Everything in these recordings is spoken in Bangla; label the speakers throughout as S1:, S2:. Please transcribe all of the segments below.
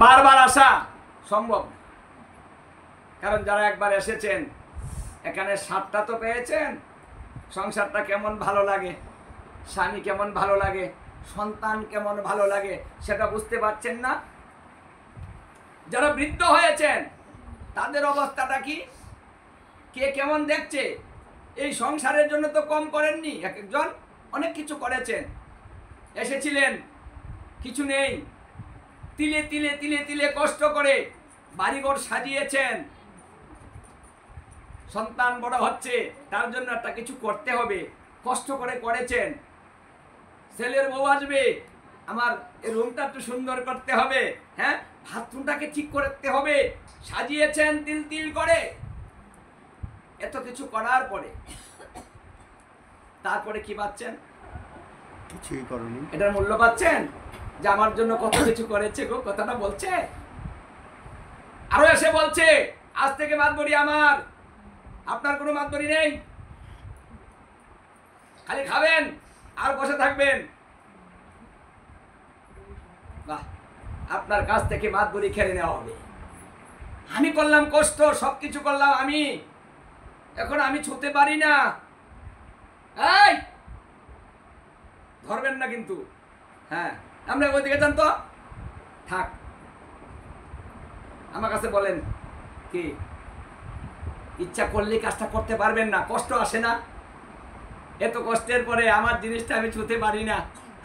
S1: বারবার আসা সম্ভব না, কারণ যারা একবার এসেছেন এখানে স্বাদটা তো পেয়েছেন, সংসারটা কেমন ভালো লাগে, স্বামী কেমন ভালো লাগে, সন্তান কেমন ভালো লাগে সেটা বুঝতে পারছেন না। যারা বৃদ্ধ হয়েছেন তাদের অবস্থাটা কি, কে কেমন দেখছে? এই সংসারের জন্য তো কম করেননি, এক একজন অনেক কিছু করেছেন। এসেছিলেন, কিছু নেই, তিলে তিলে তিলে তিলে কষ্ট করে বাড়িঘর সাজিয়েছেন, সন্তান বড় হচ্ছে, তার জন্য একটা কিছু করতে হবে, কষ্ট করে করেছেন। ছেলের বউ আসবে, আমার এই রুমটা একটু সুন্দর করতে হবে, হ্যাঁ বাথরুমটাকে ঠিক করতে হবে, সাজিয়েছেন তিল তিল করে। এত কিছু করার পরে তারপরে কি পাচ্ছেন?
S2: কিছুই করনি।
S1: এটার মূল্য পাচ্ছেন যে আমার জন্য কত কিছু করেছে গো? কথাটা বলছে। আরো এসে বলছে আজ থেকে মাতবরি আমার, আপনার কোনো মাতবরি নেই, খালি খাবেন আর বসে থাকবেন। বাহ, আপনার কাছ থেকে মাতবরি খেলে নেওয়া হবে। আমি করলাম কষ্ট, সবকিছু করলাম আমি, এখন আমি ছুতে পারি না। এই ধরবেন না কিন্তু, হ্যাঁ আমরা ওইদিকে যান তো, থাক। আমার কাছে বলেন কি ইচ্ছা করলে কাজটা করতে পারবেন না, কষ্ট আসে না? এত কষ্টের পরে আমার জিনিসটা আমি ছুতে পারি না,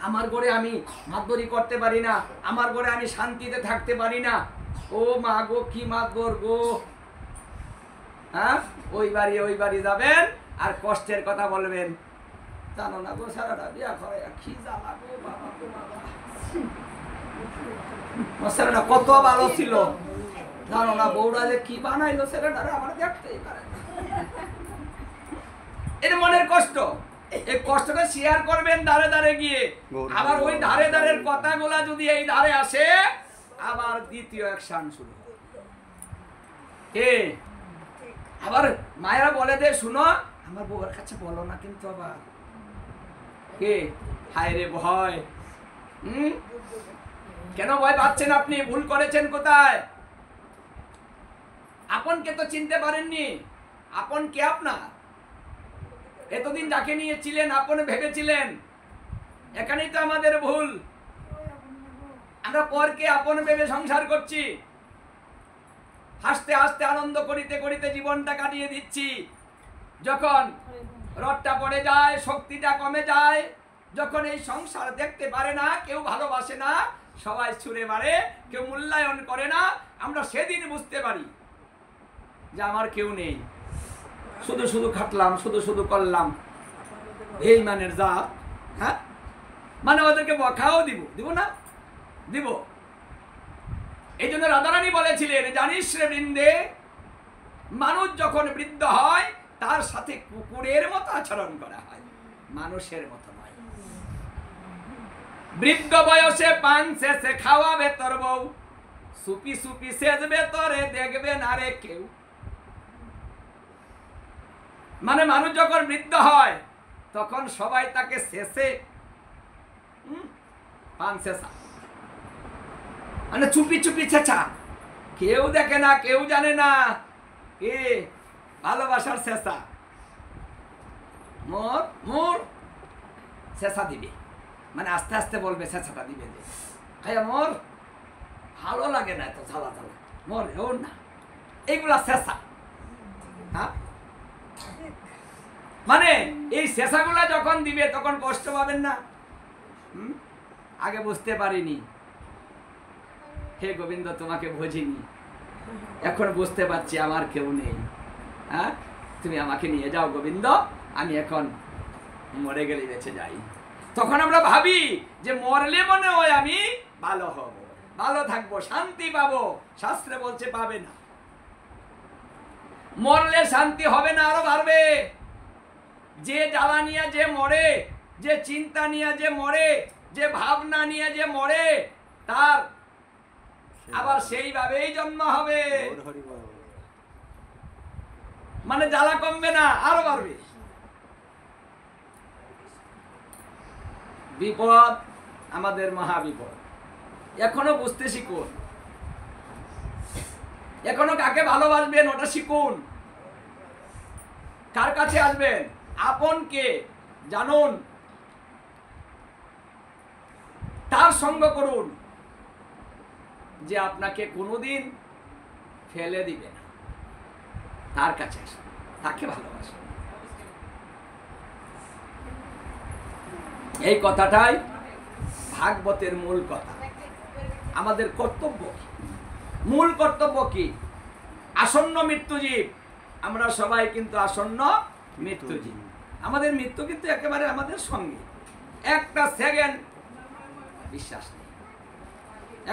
S1: আমার ঘরে আমি মাতবরি করতে পারি না, আমার ঘরে আমি শান্তিতে থাকতে পারি না। ও মা গো, কি মাতবর গো, হ্যাঁ ওই বাড়ি যাবেন আর কষ্টের কথা বলবেন। জানো না গো, সারাটা বিয়া করে কি জ্বালা গো বাবা গো বাবা, ছেলেটা কত ভালো ছিল, জানো না বউরা যে কি বানাইলো ছেলেটারে আমার দেখতেই পারে না। এর মনের কষ্ট, এই কষ্টটা শেয়ার করবেন ধারে ধারে গিয়ে, আবার ওই ধারে ধারের কথাগুলা যদি এই ধারে আসে আবার দ্বিতীয় অ্যাকশন শুরু। কে আবার মায়েরা বলে দে, শুনো আমার বউয়ের কাছে বলো না কিন্তু আবার। কে হায় রে ভয়, কেন ভয় পাচ্ছেন আপনি? ভুল করেছেন কোথায়? আপনকে তো চিনতে পারেননি। আপন কে আপনার? এতদিন যাকে নিয়েছিলেন আপন ভেবেছিলেন, এখানেই তো আমাদের ভুল। আমরা পরকে আপন ভেবে সংসার করছি, হাসতে হাসতে আনন্দ করিতে করিতে জীবনটা কাটিয়ে দিচ্ছি। যখন রডটা পড়ে যায়, শক্তিটা কমে যায়, যখন এই সংসার দেখতে পারে না, কেউ ভালোবাসে না, সবাই ছুড়ে মারে, কেউ মূল্যায়ন করে না, আমরা সেদিন বুঝতে পারি যে আমার কেউ নেই, শুধু শুধু খাটলাম, শুধু শুধু করলাম। এই মানের জাত, হ্যাঁ মানে ওদেরকে বকাও দিব না, দিব। এই জন্য রাধারানী বলেছিলেন, জানিস রে বৃন্দে, মানুষ যখন বৃদ্ধ হয় তার সাথে কুকুরের মতো আচরণ করা হয়, মানুষের মতো নয়। বৃদ্ধ বয়সে পান শেষে খাওয়াবে তোর বউ, সুপি সুপি সেজবে তোরে দেখবে না রে কেউ। মানে মানুষ যখন বৃদ্ধ হয় তখন সবাই তাকে শেষে পান শেষা, মানে চুপি চুপি ছেঁচা, কেউ দেখে না, কেউ জানে না। কে ভালোবাসার শেষা, মোর মোর শেষা দিবে, মানে আস্তে আস্তে বলবে শেষাটা দিবে, ভাইয়া মোর ভালো লাগে না এত ঝালা ঝালা, মোর ওর না, এইগুলা শেষা। হ্যাঁ মানে এই শেষাগুলা যখন দিবে তখন কষ্ট পাবেন না? আগে বুঝতে পারিনি, হে গোবিন্দ তোমাকে বুঝিনি, এখন বুঝতে পারছি আমার কেউ নেই। হ্যাঁ তুমি আমাকে নিয়ে যাও গোবিন্দ, আমি এখন মরে গেলে বেঁচে যাই। তখন আমরা ভাবি যে মরলে মনে হয় আমি ভালো হব, ভালো থাকবো, শান্তি পাবো। শাস্ত্রে বলছে পাবে না, মরলে শান্তি হবে না, আরো বাড়বে। যে জ্বালা নিয়ে যে মরে, যে চিন্তা নিয়ে যে মরে, যে ভাবনা নিয়ে যে মরে, তার আবার সেইভাবেই জন্ম হবে, মানে জ্বালা কমবে না, আরো বাড়বে। বিপদ আমাদের মহা বিপদ, এখনো বুঝতে শিখুন। এখনো কাকে ভালোবাসবেন ওটা শিখুন। কার কাছে আসবেন? আপনকে জানুন, তার সঙ্গ করুন, যে আপনাকে কোনোদিন ফেলে দিবে না। তার কাছে আসুন, তাকে ভালোবাসুন। এই কথাটাই ভাগবতের মূল কথা। আমাদের কর্তব্য কি? মূল কর্তব্য কি? আসন্ন মৃত্যুজীব, আমরা সবাই কিন্তু আসন্ন মৃত্যুজীব। আমাদের মৃত্যু কিন্তু একেবারে আমাদের সঙ্গে, একটা সেকেন্ড বিশ্বাস নেই।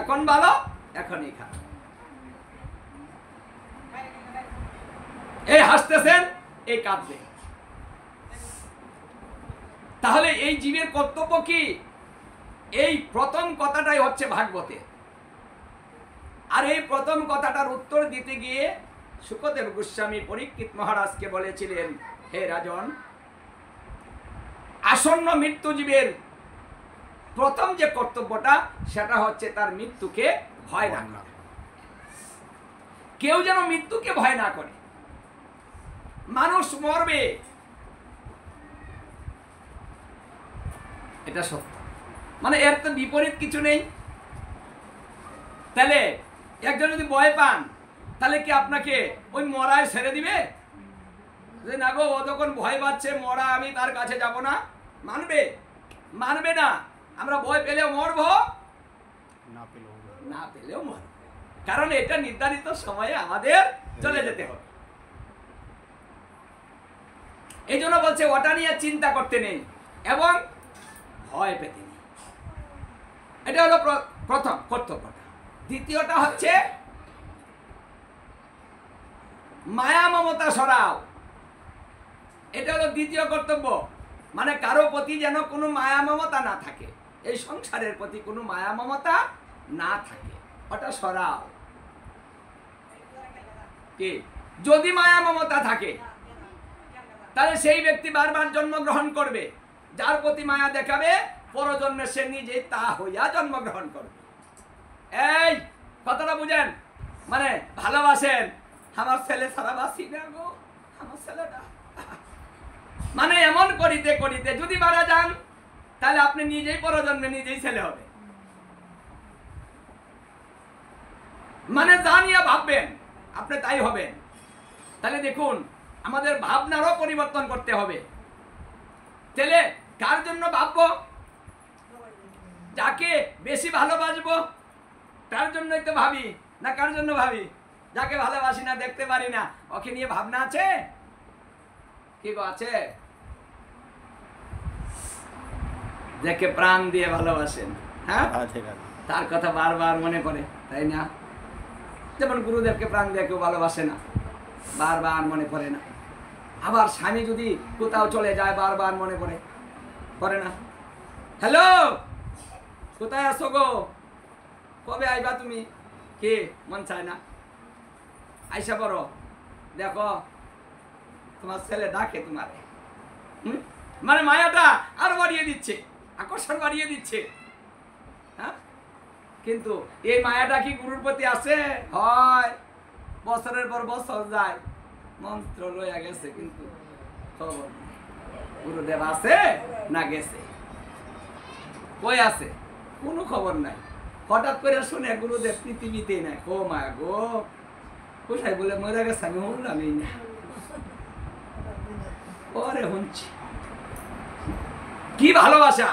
S1: এখন ভালো, এখনই খারাপ। এই হাসতেছেন, এই কাঁদবেন। তাহলে এই জীবের কর্তব্য কি? এই প্রথম কথাটাই হচ্ছে ভাগবতে। আর এই প্রথম কথাটার উত্তর দিতে গিয়ে শুকদেব গোস্বামী পরীক্ষিত মহারাজকে বলেছিলেন, হে রাজন, আসন্ন মৃত্যুজীবের প্রথম যে কর্তব্যটা সেটা হচ্ছে তার মৃত্যুকে ভয় না করা। কেউ যেন মৃত্যুকে ভয় না করে। মানুষ মরবে, এটা সত্য, মানে এর তো বিপরীত কিছু নেই। তাহলে একজন যদি ভয় পান, তাহলে কি আপনাকে ওই মরায় ছেড়ে দিবে? যে না গো, ও যখন ভয় পাচ্ছে মরা, আমি তার কাছে যাব না, মানবে? মানবে না। আমরা ভয় পেলেও মরবো, না পেলেও মরব, কারণ এটা নির্ধারিত সময়ে আমাদের চলে যেতে হবে। এই জন্য বলছে ওটা নিয়ে চিন্তা করতে নেই এবং ভয় পেতে নেই। এটা হলো প্রথম কর্তব্যটা। দ্বিতীয়টা হচ্ছে মায়া মমতা সরাও। এটা হলো দ্বিতীয় কর্তব্য। মানে কারো প্রতি যেন কোনো মায়া মমতা না থাকে, এই সংসারের প্রতি কোনো মায়া মমতা না থাকে, ওটা সরাও। কি? যদি মায়া মমতা থাকে তাহলে সেই ব্যক্তি বারবার জন্মগ্রহণ করবে। যার প্রতি মায়া দেখাবে, পরজন্মে সে নিজেই তা হইয়া জন্মগ্রহণ করবে। এই কথাটা বুঝেন? মানে ভালোবাসেন, আমার ছেলে ছাড়া বাসি না গো, আমার ছেলেটা, মানে এমন করিতে করিতে যদি মারা যান, তাহলে আপনি নিজেই পরজন্মে নিজেই ছেলে হবে। মানে যা নিয়ে ভাববেন আপনি তাই হবেন। তাহলে দেখুন, আমাদের ভাবনারও পরিবর্তন করতে হবে। তাহলে কার জন্য ভাববো? যাকে বেশি ভালোবাসবো তার জন্যই তো ভাবি, না কার জন্য ভাবি? যাকে ভালোবাসি না, দেখতে পারি না, ওকে নিয়ে ভাবনা আছে? কি গো, আছে? যাকে প্রাণ দিয়ে ভালোবাসেন, হ্যাঁ, তার কথা বারবার মনে করে, তাই না? যেমন গুরুদেবকে প্রাণ দিয়ে কেউ ভালোবাসে না, বারবার মনে পড়ে না। আবার স্বামী যদি কোথাও চলে যায়, বারবার মনে পড়ে, করে না? হ্যালো, কোথায় আছো গো? কবে আইবা তুমি? কে মন চায় না? আইসা বড়, দেখো তোমার ছেলে ডাকে তোমারে। মানে মায়াটা আরো বাড়িয়ে দিচ্ছে, আকর্ষণ বাড়িয়ে দিচ্ছে। হ্যাঁ, কিন্তু এই মায়াটা কি গুরুর প্রতি আছে? হয়, বছরের পর বছর যায়, মন্ত্র লইয়া গেছে, কিন্তু খবর নেই গুরুদেব আছে না গেছে, কই আছে কোনো খবর নাই। হঠাৎ করে শুনে গুরুদেব পৃথিবীতে নাই, ও মায়া গো, কোথায় বলে মরে গেছে, আমি শুনলামই না, পরে শুনছি। কি ভালোবাসা!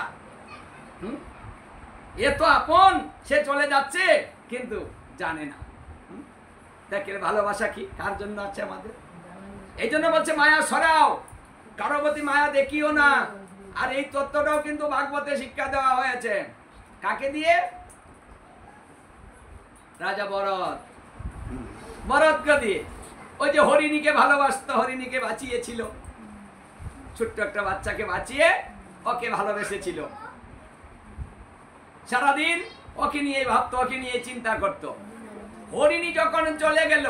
S1: এ তো আপন, সে চলে যাচ্ছে কিন্তু জানে না। দেখে ভালোবাসা কি, কার জন্য আছে আমাদের? এই জন্য বলছে মায়া সরাও, কারো প্রতি মায়া দেখিও না। আর এই তত্ত্বটাও কিন্তু ভাগবতে শিক্ষা দেওয়া হয়েছে। কাকে দিয়ে? রাজা ভরত, ভরতকে দিয়ে। ওই যে হরিণীকে ভালোবাসতো, হরিণীকে বাঁচিয়েছিল, ছোট্ট একটা বাচ্চাকে বাঁচিয়ে ওকে ভালোবেসেছিল। সারাদিন ওকে নিয়ে ভাবতো, ওকে নিয়ে চিন্তা করত। হরিণী যখন চলে গেল,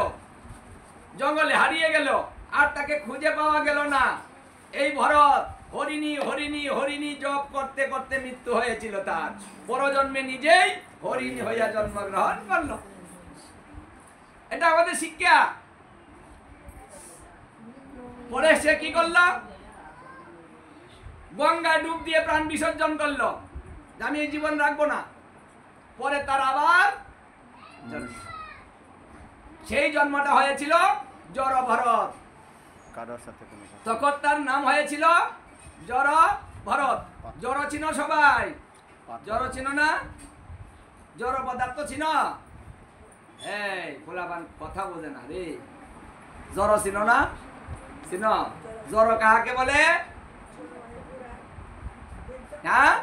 S1: জঙ্গলে হারিয়ে গেল, আর তাকে খুঁজে পাওয়া গেল না, এই ভরত হরিণী হরিণী হরিণী জপ করতে করতে মৃত্যু হয়েছিল তার। পরজন্মে নিজেই হরিণী হইয়া জন্মগ্রহণ করল। এটা আমাদের শিক্ষা। পরে সে কি করলো? গঙ্গায় ডুব দিয়ে প্রাণ বিসর্জন করলো, যে আমি এই জীবন রাখবো না। পরে তার আবার সেই জন্মটা হয়েছিল জড় ভরত।
S2: কারোর সাথে কোনো কথা
S1: তখন তার নাম হয়েছিল জড় ভরত। জড় চিনো সবাই? জড় চিনো না? জড় পদার্থ চিনো? এই পোলাপান কথা বোঝে না রে। জড় চিনো না? চিনো? জড় কাহাকে বলে? হ্যাঁ,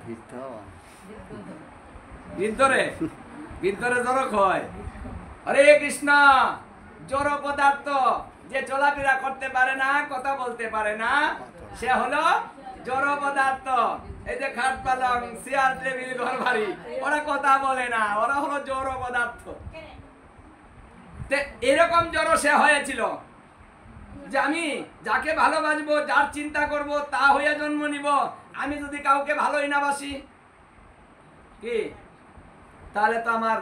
S2: বৃদ্ধ
S1: বৃদ্ধরে, বৃদ্ধরে জড় কয়। হরে কৃষ্ণ। জড় পদার্থ, যে চলাফেরা করতে পারে না, কথা বলতে পারে না, সে হলো জড় পদার্থ। এই যে খাট পালং, চেয়ার টেবিল, ঘর বাড়ি, ওরা কথা বলে না, ওরা হলো জড় পদার্থ। এরকম জড় সে হয়েছিল যে আমি যাকে ভালোবাসবো, যার চিন্তা করব, তা হয়ে জন্ম নিব। আমি যদি কাউকে ভালোই না বাসি, কি তাহলে তো আমার